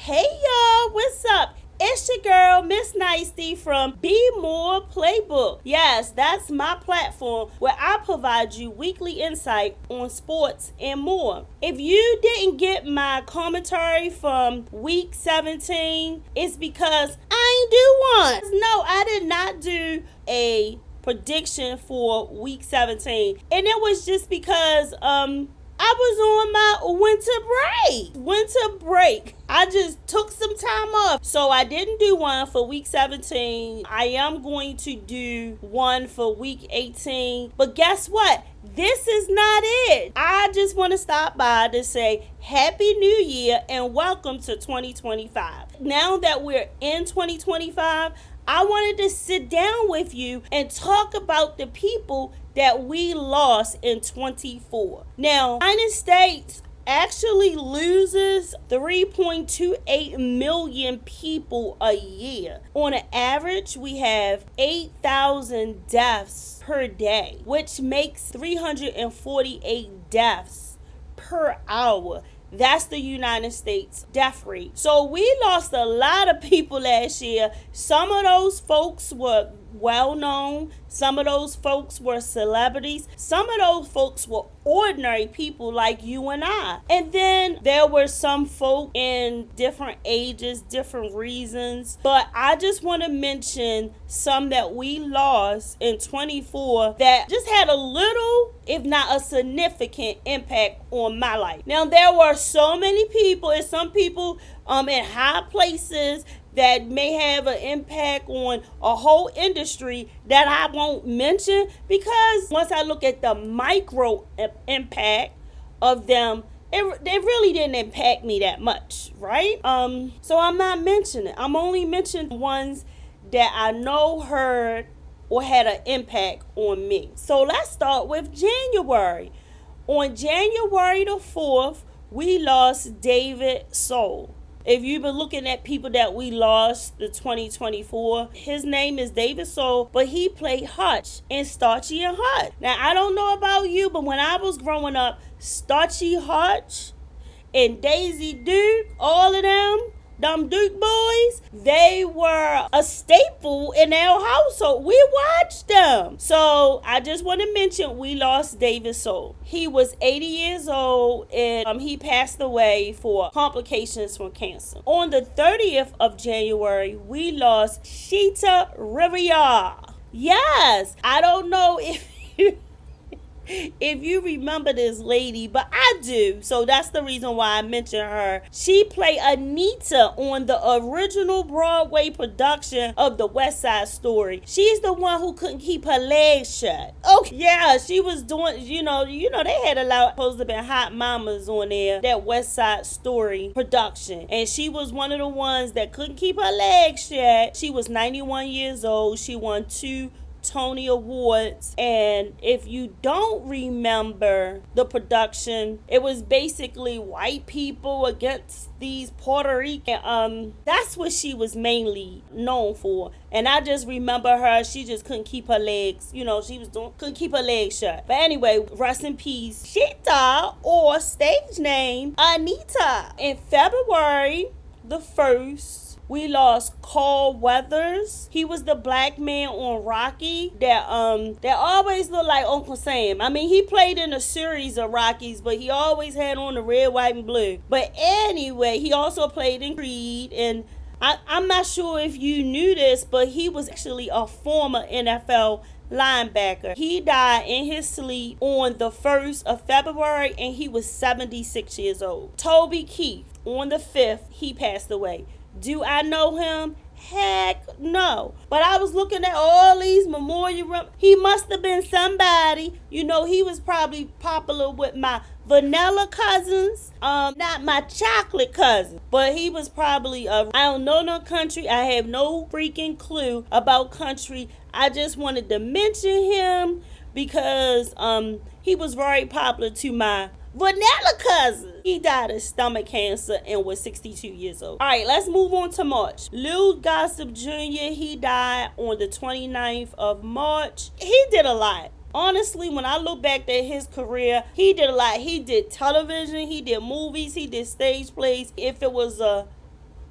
Hey y'all, what's up? It's your girl, Miss Nicety from Be More Playbook. Yes, that's my platform where I provide you weekly insight on sports and more. If you didn't get my commentary from week 17, it's because I ain't do one. No, I did not do a prediction for week 17. And it was just because I was on my winter break. I just took some time off. So I didn't do one for week 17. I am going to do one for week 18. But guess what? This is not it. I just want to stop by to say Happy New Year and welcome to 2025. Now that we're in 2025, I wanted to sit down with you and talk about the people that we lost in 24. Now, the United States actually loses 3.28 million people a year. On an average, we have 8,000 deaths per day, which makes 348 deaths per hour. That's the United States death rate. So we lost a lot of people last year. Some of those folks were well known. Some of those folks were celebrities. Some of those folks were ordinary people like you and I. And then there were some folk in different ages, different reasons. But I just want to mention some that we lost in 24 that just had a little, if not a significant impact on my life. Now, there were so many people and some people in high places that may have an impact on a whole industry that I won't mention, because once I look at the micro impact of them, they really didn't impact me that much, right? So I'm not mentioning. I'm only mentioning ones that I know, heard, or had an impact on me. So let's start with January. On January the 4th, we lost David Soul. If you've been looking at people that we lost the 2024, his name is David Soul, but he played Hutch in Starchy and Hutch. Now, I don't know about you, but when I was growing up, Starchy Hutch and Daisy Duke, all of them Duke boys, they were a staple in our household. We watched them. So I just want to mention we lost David Soul. He was 80 years old and he passed away for complications from cancer. On the 30th of January, we lost Sheeta Rivera. Yes, I don't know if you remember this lady, but I do. So that's the reason why I mention her. She played Anita on the original Broadway production of the West Side Story. She's the one who couldn't keep her legs shut. Okay, yeah, she was doing, you know, they had a lot supposed to have been hot mamas on there, that West Side Story production. And she was one of the ones that couldn't keep her legs shut. She was 91 years old. She won 2 Tony Awards, and if you don't remember the production, it was basically white people against these Puerto Rican. That's what she was mainly known for, and I just remember her. She just couldn't keep her legs, couldn't keep her legs shut. But anyway, rest in peace, Sheeta, or stage name Anita. In February the 1st, we lost Carl Weathers. He was the black man on Rocky that always looked like Uncle Sam. I mean, he played in a series of Rockies, but he always had on the red, white, and blue. But anyway, he also played in Creed, and I'm not sure if you knew this, but he was actually a former NFL linebacker. He died in his sleep on the 1st of February, and he was 76 years old. Toby Keith, on the 5th, he passed away. Do I know him? Heck no. But I was looking at all these memorial. He must have been somebody. He was probably popular with my vanilla cousins. Not my chocolate cousin. But he was probably I don't know no country. I have no freaking clue about country. I just wanted to mention him because he was very popular to my vanilla cousin. He died of stomach cancer and was 62 years old. All right, let's move on to March. Lou Gossett Jr., he died on the 29th of March. He did a lot. Honestly, when I look back at his career, he did a lot. He did television, he did movies, he did stage plays. If it was a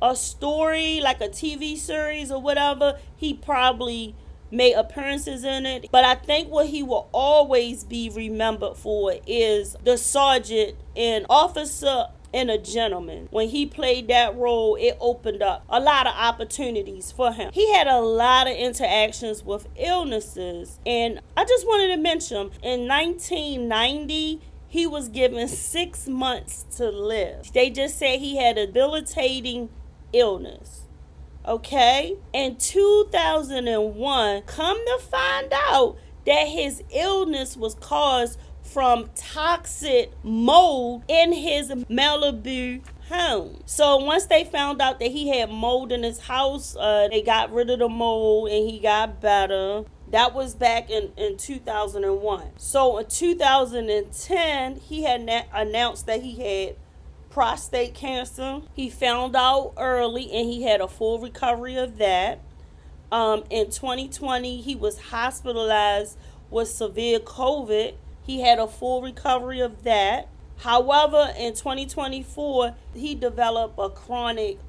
a story, like a TV series or whatever, he probably made appearances in it. But I think what he will always be remembered for is the sergeant and officer and a gentleman. When he played that role, it opened up a lot of opportunities for him. He had a lot of interactions with illnesses, and I just wanted to mention in 1990 he was given 6 months to live. They just said he had a debilitating illness. Okay? In 2001, come to find out that his illness was caused from toxic mold in his Malibu home. So once they found out that he had mold in his house, they got rid of the mold and he got better. That was back in 2001. So in 2010, he had announced that he had prostate cancer. He found out early and he had a full recovery of that. In 2020, he was hospitalized with severe COVID. He had a full recovery of that. However, in 2024, he developed a chronic,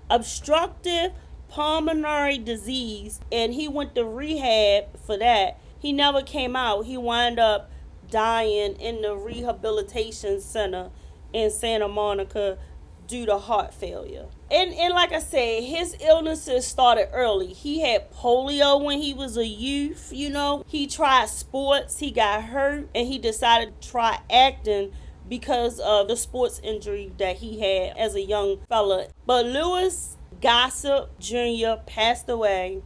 obstructive pulmonary disease, and he went to rehab for that. He never came out. He wound up dying in the rehabilitation center in Santa Monica due to heart failure. And like I said, his illnesses started early. He had polio when he was a youth, He tried sports, he got hurt, and he decided to try acting because of the sports injury that he had as a young fella. But Louis Gossett Jr. passed away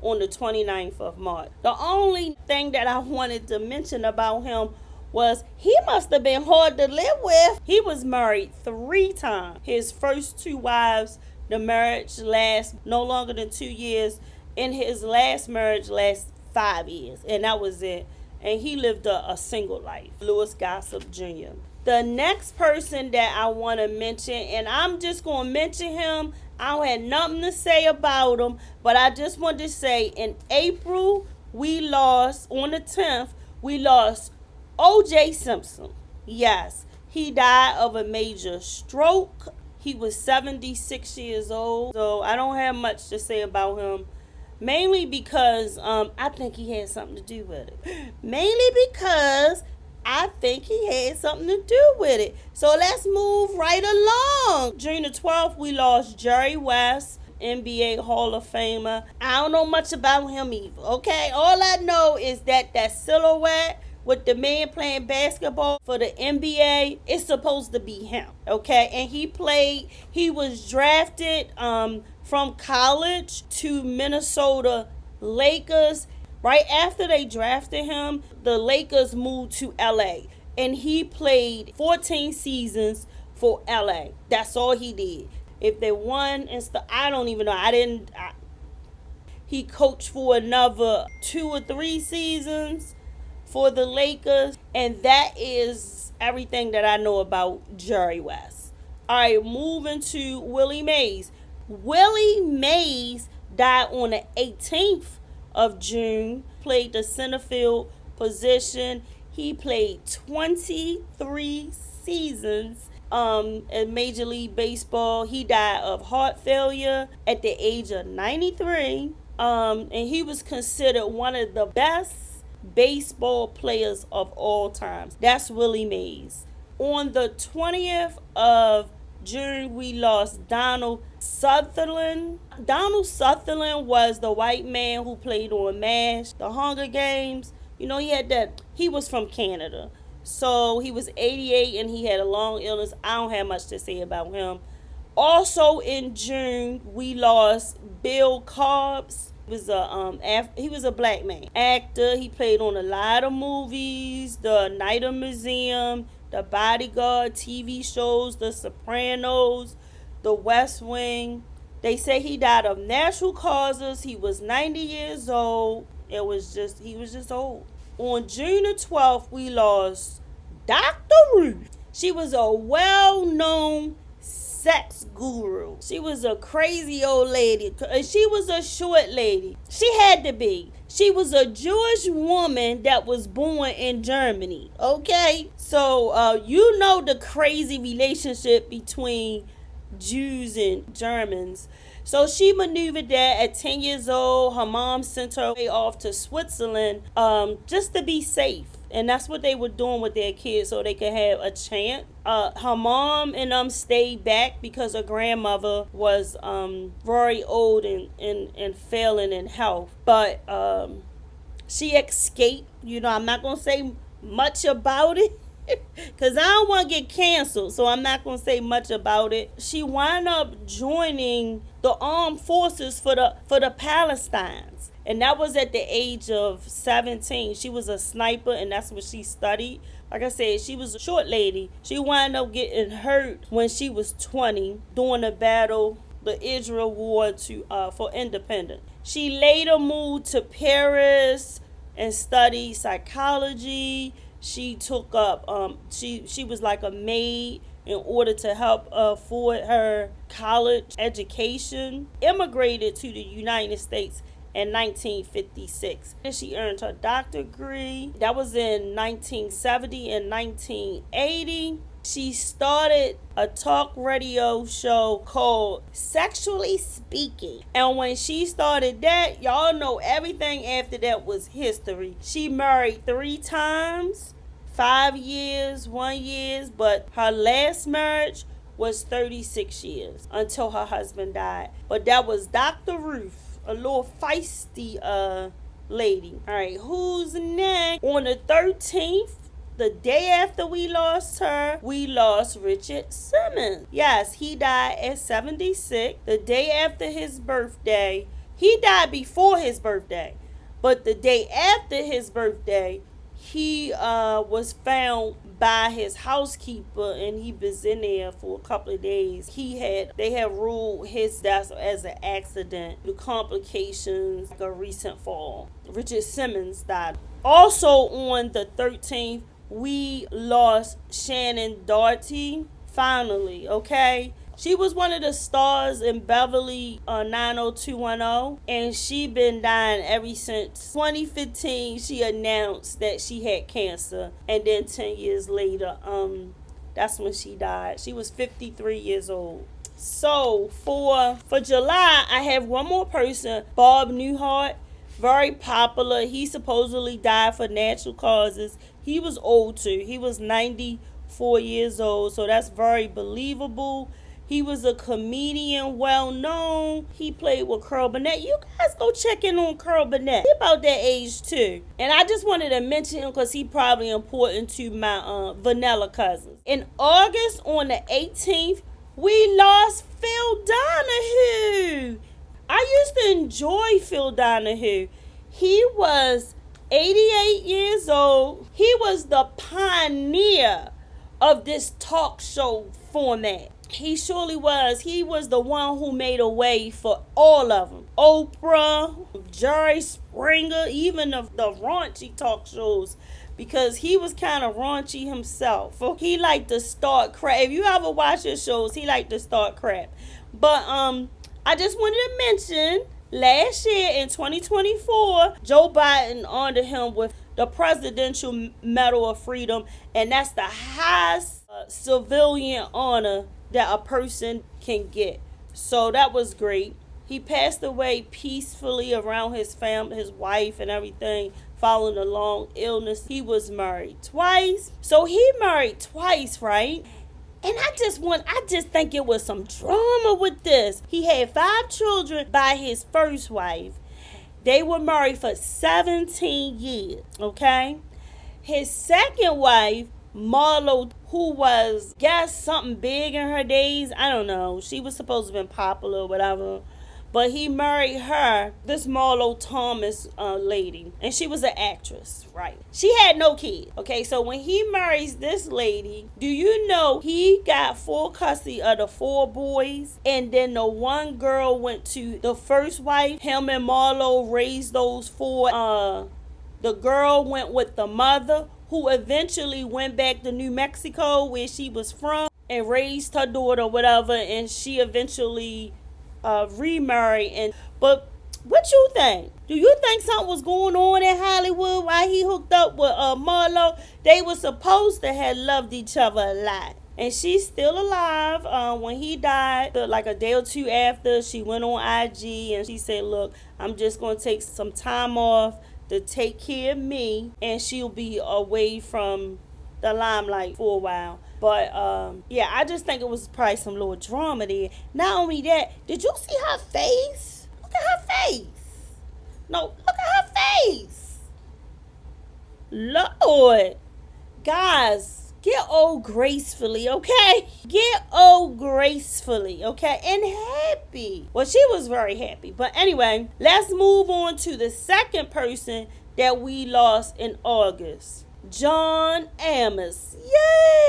on the 29th of March. The only thing that I wanted to mention about him was he must have been hard to live with. He was married 3 times. His first 2 wives, the marriage lasts no longer than 2 years, and his last marriage lasts 5 years, and that was it. And he lived a single life. Louis Gossett Jr. The next person that I want to mention, and I'm just going to mention him. I don't have nothing to say about him, but I just want to say in April, on the 10th, we lost O.J. Simpson. Yes, he died of a major stroke. He was 76 years old. So I don't have much to say about him. Mainly because I think he had something to do with it. So let's move right along. June the 12th, we lost Jerry West, NBA Hall of Famer. I don't know much about him either, okay? All I know is that silhouette with the man playing basketball for the NBA, it's supposed to be him, okay? And he was drafted from college to Minnesota Lakers. Right after they drafted him, the Lakers moved to LA, and he played 14 seasons for LA. That's all he did. If they won and stuff, I don't even know. He coached for another 2 or 3 seasons for the Lakers, and that is everything that I know about Jerry West. All right, moving to Willie Mays. Willie Mays died on the 18th of June, played the center field position. He played 23 seasons in Major League Baseball. He died of heart failure at the age of 93, and he was considered one of the best baseball players of all times. That's Willie Mays. On the 20th of June, we lost Donald Sutherland. Donald Sutherland was the white man who played on MASH, the Hunger Games. He was from Canada. So he was 88 and he had a long illness. I don't have much to say about him. Also in June, we lost Bill Cobbs. He was a black man actor. He played on a lot of movies, The Night of Museum, The Bodyguard, TV shows, The Sopranos, The West Wing. They say he died of natural causes. He was 90 years old. He was just old. On June the 12th, we lost Dr. Ruth. She was a well-known sex guru. She was a crazy old lady. She was a short lady. She had to be. She was a Jewish woman that was born in Germany. Okay? So, the crazy relationship between Jews and Germans. So she maneuvered that at 10 years old. Her mom sent her way off to Switzerland just to be safe. And that's what they were doing with their kids so they could have a chance. Her mom and them stayed back because her grandmother was very old and failing in health. But she escaped. I'm not going to say much about it because I don't want to get canceled, so I'm not going to say much about it. She wound up joining the armed forces for the Palestinians, and that was at the age of 17. She was a sniper, and that's what she studied. Like I said, she was a short lady. She wound up getting hurt when she was 20 during the battle, the Israel War for independence. She later moved to Paris and studied psychology. She took up, she was like a maid in order to help afford her college education. Immigrated to the United States in 1956. And she earned her doctorate degree. That was in 1970 and 1980. She started a talk radio show called Sexually Speaking. And when she started that, y'all know everything after that was history. She married 3 times, 5 years, 1 year, but her last marriage was 36 years until her husband died. But that was Dr. Ruth, a little feisty lady. All right, who's next? On the 13th, the day after we lost her, we lost Richard Simmons. Yes, he died at 76. The day after his birthday, he died before his birthday, but the day after his birthday, he was found by his housekeeper, and he was in there for a couple of days. They had ruled his death as an accident. The complications, like a recent fall. Richard Simmons died. Also on the 13th, we lost Shannon Doherty, finally, okay? She was one of the stars in Beverly 90210, and she been dying ever since 2015. She announced that she had cancer, and then 10 years later, that's when she died. She was 53 years old. So for July, I have one more person, Bob Newhart. Very popular. He supposedly died for natural causes. He was old too. He was 94 years old, so that's very believable. He was a comedian, well known. He played with Carl Burnett. You guys go check in on Carl Burnett. He about that age too. And I just wanted to mention him because he probably important to my vanilla cousins. In August on the 18th, we lost Phil Donahue. I used to enjoy Phil Donahue. He was 88 years old. He was the pioneer of this talk show format. He surely was. He was the one who made a way for all of them. Oprah, Jerry Springer, even the raunchy talk shows, because he was kind of raunchy himself. He liked to start crap. If you ever watch his shows, he liked to start crap. But I just wanted to mention, last year in 2024, Joe Biden honored him with the Presidential Medal of Freedom, and that's the highest civilian honor that a person can get. So that was great. He passed away peacefully around his family, his wife and everything, following a long illness. He was married twice. So he married twice, right? And I just think it was some drama with this. He had 5 children by his first wife. They were married for 17 years, okay? His second wife, Marlo, who was, something big in her days. I don't know. She was supposed to have been popular or whatever. But he married her, this Marlo Thomas lady. And she was an actress, right? She had no kids. Okay, so when he marries this lady, do you know he got full custody of the 4 boys? And then the one girl went to the first wife. Him and Marlo raised those 4. The girl went with the mother, who eventually went back to New Mexico, where she was from, and raised her daughter, whatever. And she eventually remarried. But what you think? Do you think something was going on in Hollywood while he hooked up with Marlo? They were supposed to have loved each other a lot. And she's still alive. When he died, like a day or two after, she went on IG and she said, look, I'm just going to take some time off to take care of me, and she'll be away from the limelight for a while. But yeah, I just think it was probably some little drama there. Not only that, did you see her face? Look at her face. No, look at her face. Lord. Guys, get old gracefully, okay? Get old gracefully, okay? And happy. Well, she was very happy. But anyway, let's move on to the second person that we lost in August. John Amos.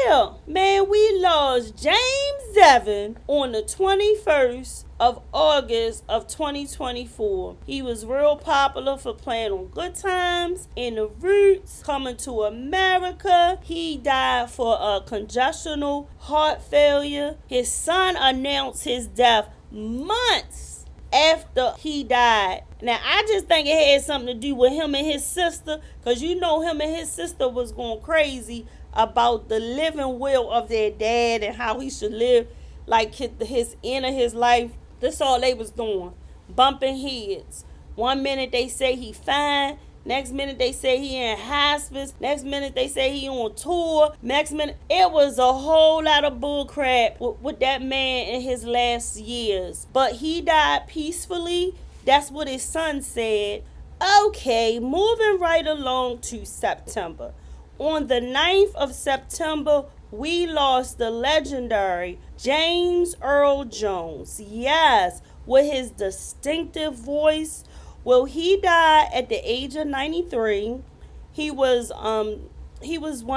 Yeah. Man, we lost James Evan on the 21st of August of 2024. He was real popular for playing on Good Times, In the Roots, Coming to America. He died for a congestional heart failure. His son announced his death months after he died. Now, I just think it had something to do with him and his sister, because you know him and his sister was going crazy about the living will of their dad and how he should live like his end of his life. That's all they was doing, bumping heads. One minute they say he fine, next minute they say he in hospice, next minute they say he on tour, next minute it was a whole lot of bull crap with that man in his last years. But he died peacefully. That's what his son said. Okay, moving right along to September. On the 9th of September, we lost the legendary James Earl Jones. Yes, with his distinctive voice. Well, he died at the age of 93. He was one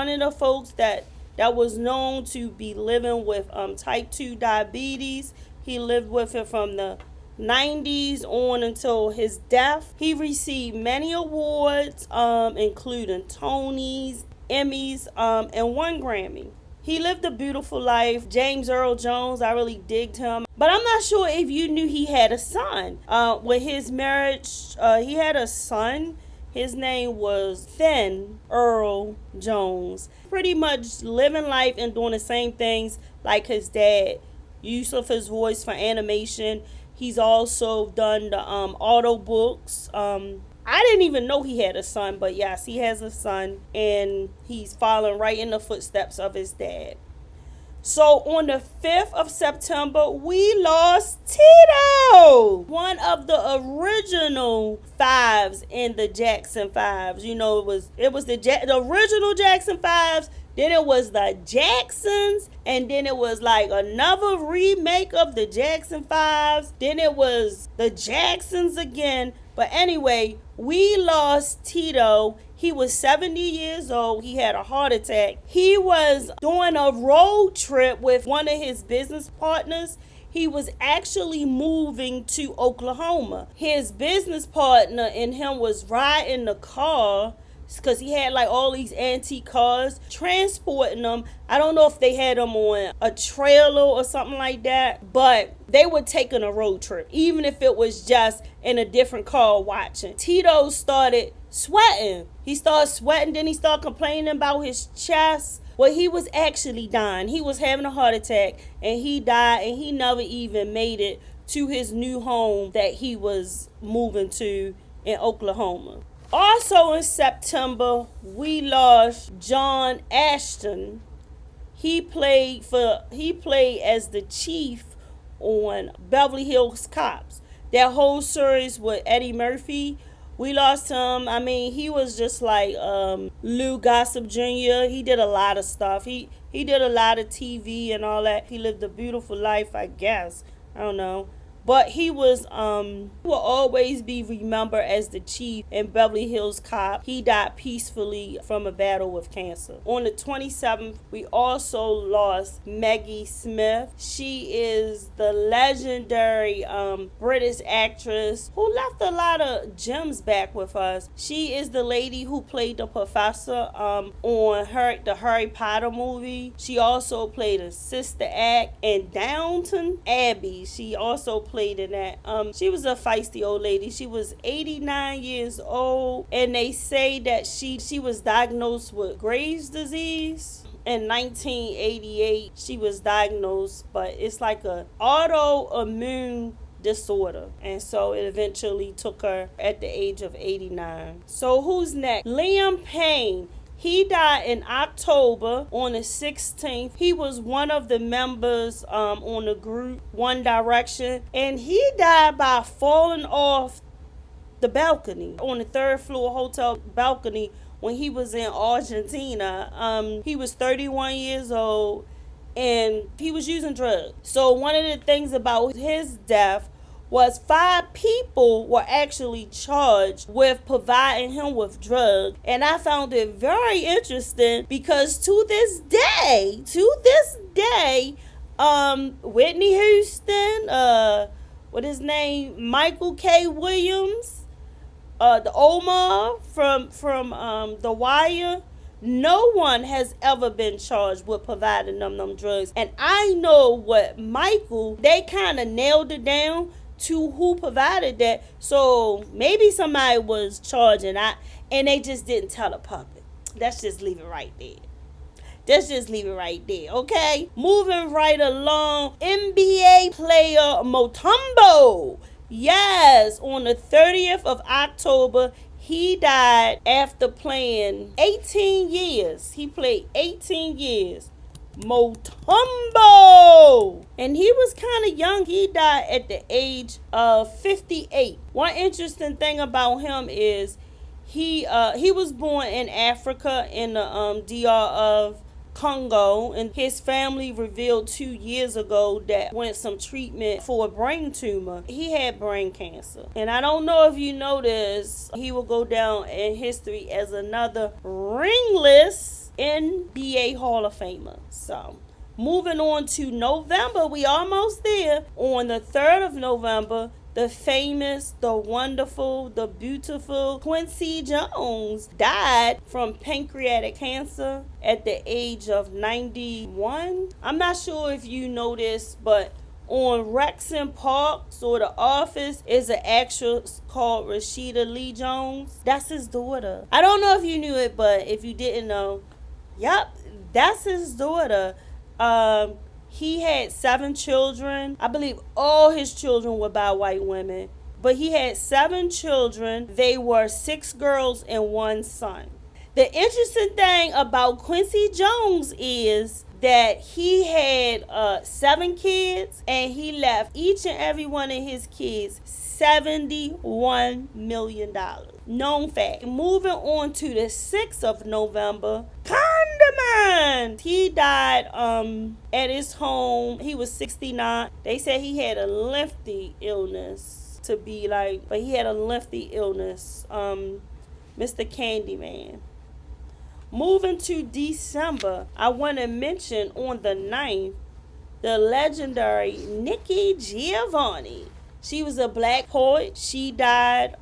of the folks that was known to be living with type 2 diabetes. He lived with it from the 90s on until his death. He received many awards, including Tonys, Emmys, and one Grammy. He lived a beautiful life. James Earl Jones, I really digged him. But I'm not sure if you knew he had a son. With his marriage, he had a son. His name was Finn Earl Jones. Pretty much living life and doing the same things like his dad. Use of his voice for animation. He's also done the auto books. I didn't even know he had a son, but yes, he has a son, and he's following right in the footsteps of his dad. So on the 5th of September, we lost Tito, one of the original fives in the Jackson Fives. You know, it was the original Jackson Fives. Then it was the Jacksons, and then it was like another remake of the Jackson Fives. Then it was the Jacksons again. But anyway, we lost Tito. He was 70 years old. He had a heart attack. He was doing a road trip with one of his business partners. He was actually moving to Oklahoma. His business partner and him was riding the car, because he had like all these antique cars, transporting them. I don't know if they had them on a trailer or something like that, but they were taking a road trip, even if it was just in a different car watching. Tito started sweating. He started sweating, then he started complaining about his chest. Well, he was actually dying. He was having a heart attack, and he died, and he never even made it to his new home that he was moving to in Oklahoma. Also in September, we lost John Ashton. He played as the chief on Beverly Hills Cops. That whole series with Eddie Murphy, we lost him. I mean, he was just like Lou Gossett Jr. He did a lot of stuff. He did a lot of TV and all that. He lived a beautiful life, I guess. I don't know. But he will always be remembered as the chief in Beverly Hills Cop. He died peacefully from a battle with cancer. On the 27th, we also lost Maggie Smith. She is the legendary British actress who left a lot of gems back with us. She is the lady who played the professor on the Harry Potter movie. She also played a sister act in Downton Abbey. She also played in that. She was a feisty old lady. She was 89 years old, and they say that she was diagnosed with Graves' disease. in 1988 she was diagnosed, but it's like a autoimmune disorder, and so it eventually took her at the age of 89. So who's next? Liam Payne. He died in October on the 16th. He was one of the members on the group One Direction, and he died by falling off the balcony on the third floor hotel balcony when he was in Argentina. He was 31 years old and he was using drugs. So one of the things about his death was 5 people were actually charged with providing him with drugs. And I found it very interesting because to this day, Whitney Houston, what his name, Michael K. Williams, the Omar from The Wire, no one has ever been charged with providing them drugs. And I know what Michael, they kind of nailed it down to who provided that. So maybe somebody was charging, and they just didn't tell the public. Let's just leave it right there. Okay? Moving right along, NBA player Mutombo. Yes, on the 30th of October, he died after playing 18 years. He played 18 years. Mutombo. And he was kind of young. He died at the age of 58. One interesting thing about him is he was born in Africa in the DR of Congo, and his family revealed 2 years ago that went some treatment for a brain tumor. He had brain cancer. And I don't know if you know this, he will go down in history as another ringless NBA Hall of Famer. So, moving on to November, we almost there. On the 3rd of November, the famous, the wonderful, the beautiful Quincy Jones died from pancreatic cancer at the age of 91. I'm not sure if you know this, but on Rexon Park, or The Office, is an actress called Rashida Lee Jones. That's his daughter. I don't know if you knew it, but if you didn't know, yep, that's his daughter. He had 7 children. I believe all his children were by white women. But he had 7 children. They were 6 girls and 1 son. The interesting thing about Quincy Jones is that he had 7 kids, and he left each and every one of his kids $71 million. Known fact. Moving on to the 6th of November, Condiment. He died at his home. He was 69. They said he had a lengthy illness but he had a lengthy illness. Mr. Candyman. Moving to December, I want to mention on the 9th, the legendary Nikki Giovanni. She was a black poet. She died.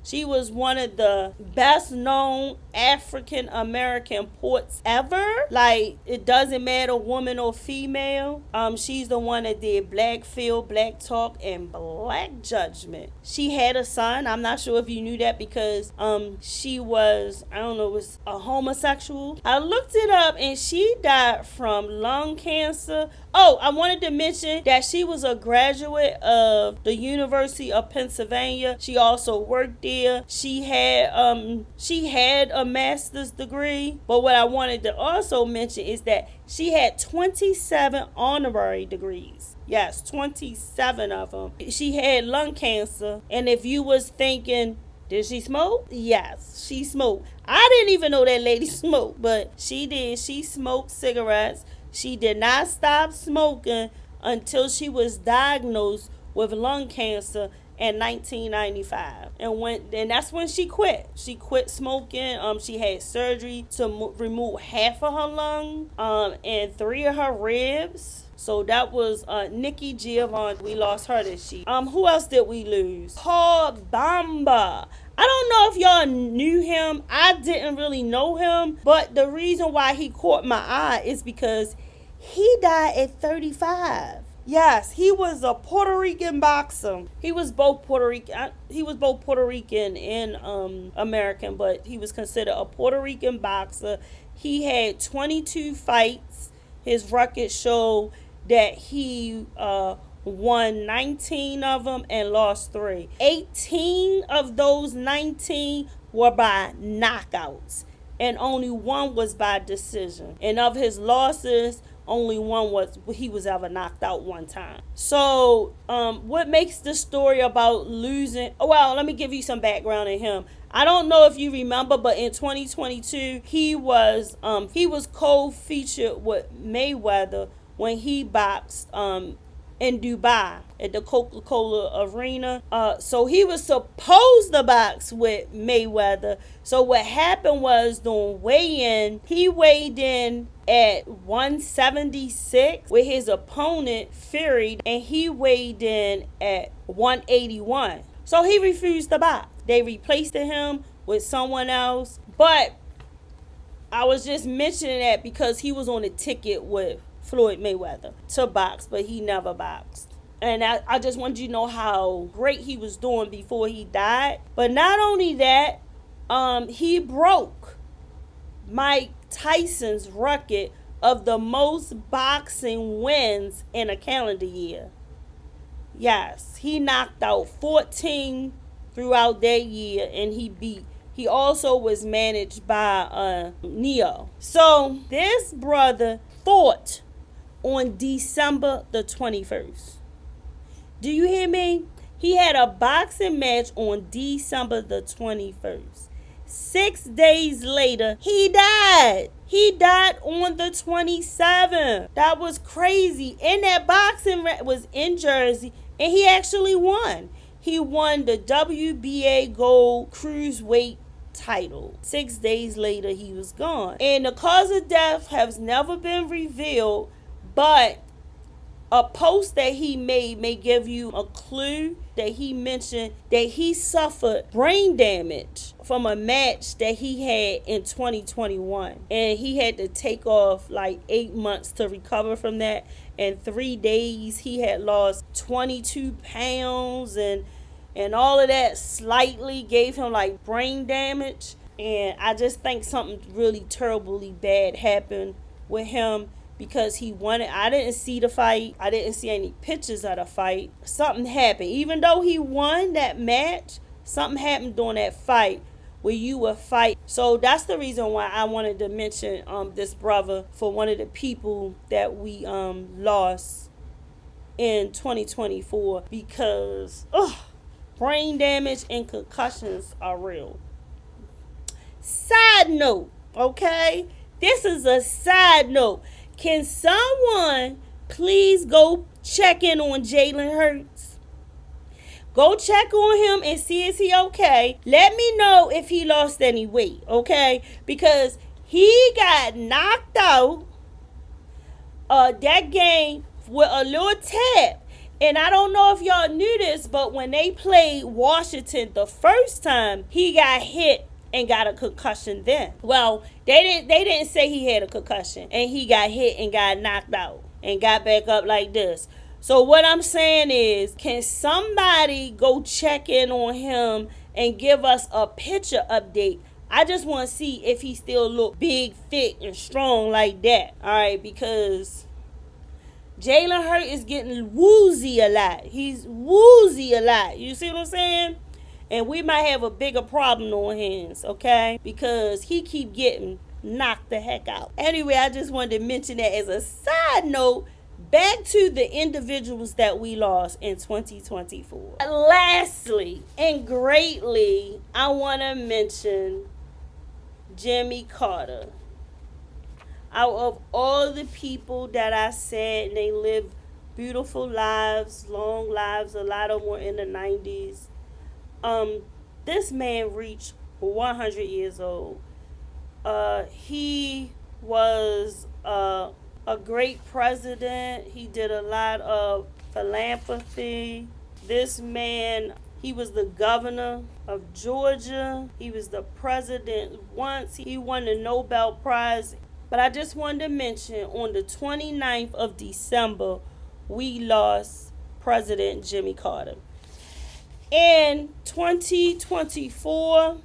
She was one of the best known African American poets ever. Like, it doesn't matter woman or female. She's the one that did Black Feel, Black Talk, and Black Judgment. She had a son. I'm not sure if you knew that because she was, was a homosexual. I looked it up and she died from lung cancer. Oh, I wanted to mention that she was a graduate of the University of Pennsylvania. She also worked there. She had a master's degree. But what I wanted to also mention is that she had 27 honorary degrees. Yes, 27 of them. She had lung cancer. And if you was thinking, did she smoke? Yes, she smoked. I didn't even know that lady smoked, but she did. She smoked cigarettes. She did not stop smoking until she was diagnosed with lung cancer in 1995. And that's when she quit. She quit smoking. She had surgery to remove half of her lung and 3 of her ribs. So that was Nikki Giovanni. We lost her this year. Who else did we lose? Paul Bamba. I don't know if y'all knew him. I didn't really know him. But the reason why he caught my eye is because he died at 35. Yes, he was a Puerto Rican boxer. He was both Puerto Rican. He was both Puerto Rican and American, but he was considered a Puerto Rican boxer. He had 22 fights. His record showed that he won 19 of them and lost 3. 18 of those 19 were by knockouts, and only 1 was by decision. And of his losses, only 1 was he was ever knocked out 1 time. So what makes the story about losing? Well, let me give you some background in him. I don't know if you remember, but in 2022 he was co-featured with Mayweather when he boxed in Dubai at the Coca-Cola Arena. So he was supposed to box with Mayweather. So what happened was, during weigh-in, he weighed in at 176 with his opponent Fury, and he weighed in at 181. So he refused to box. They replaced him with someone else. But I was just mentioning that because he was on a ticket with Floyd Mayweather to box, but he never boxed. And I just wanted you to know how great he was doing before he died. But not only that, he broke Mike Tyson's record of the most boxing wins in a calendar year. Yes, he knocked out 14 throughout that year, and he also was managed by Neo. So this brother fought on December the 21st. Do you hear me? He had a boxing match on December the 21st. 6 days later, he died. He died on the 27th. That was crazy. And that boxing was in Jersey, and he actually won. He won the WBA Gold Cruiserweight title. 6 days later, he was gone. And the cause of death has never been revealed, but a post that he made may give you a clue that he mentioned that he suffered brain damage from a match that he had in 2021. And he had to take off like 8 months to recover from that. In 3 days, he had lost 22 pounds and all of that slightly gave him like brain damage. And I just think something really terribly bad happened with him, because he wanted. I didn't see the fight. I didn't see any pictures of the fight. Something happened. Even though he won that match, something happened during that fight where you would fight. So that's the reason why I wanted to mention this brother for one of the people that we lost in 2024, because brain damage and concussions are real. Side note, okay? This is a side note. Can someone please go check in on Jalen Hurts? Go check on him and see is he okay. Let me know if he lost any weight, okay? Because he got knocked out that game with a little tap. And I don't know if y'all knew this, but when they played Washington the first time, he got hit and got a concussion then. Well, they didn't say he had a concussion, and he got hit and got knocked out and got back up like this. So what I'm saying is, can somebody go check in on him and give us a picture update? I just want to see if he still look big, thick, and strong like that. All right, because Jalen Hurts is getting woozy a lot. He's woozy a lot. You see what I'm saying? And we might have a bigger problem on hands, okay? Because he keep getting knocked the heck out. Anyway, I just wanted to mention that as a side note. Back to the individuals that we lost in 2024. Lastly, and greatly, I want to mention Jimmy Carter. Out of all the people that I said, they live beautiful lives, long lives, a lot of them were in the 90s. This man reached 100 years old. He was a great president. He did a lot of philanthropy. This man, he was the governor of Georgia. He was the president once. He won the Nobel Prize. But I just wanted to mention, on the 29th of December, we lost President Jimmy Carter. In 2024,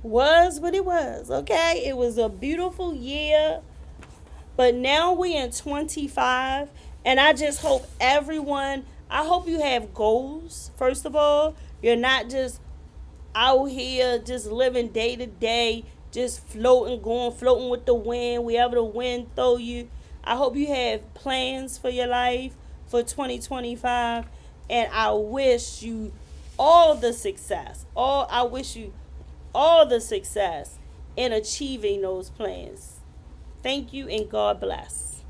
was what it was, okay? It was a beautiful year, but now we in 25, and I just hope everyone, I hope you have goals, first of all. You're not just out here just living day to day, just floating with the wind, wherever the wind throw you. I hope you have plans for your life for 2025, and I wish you all the success. I wish you all the success in achieving those plans. Thank you and God bless.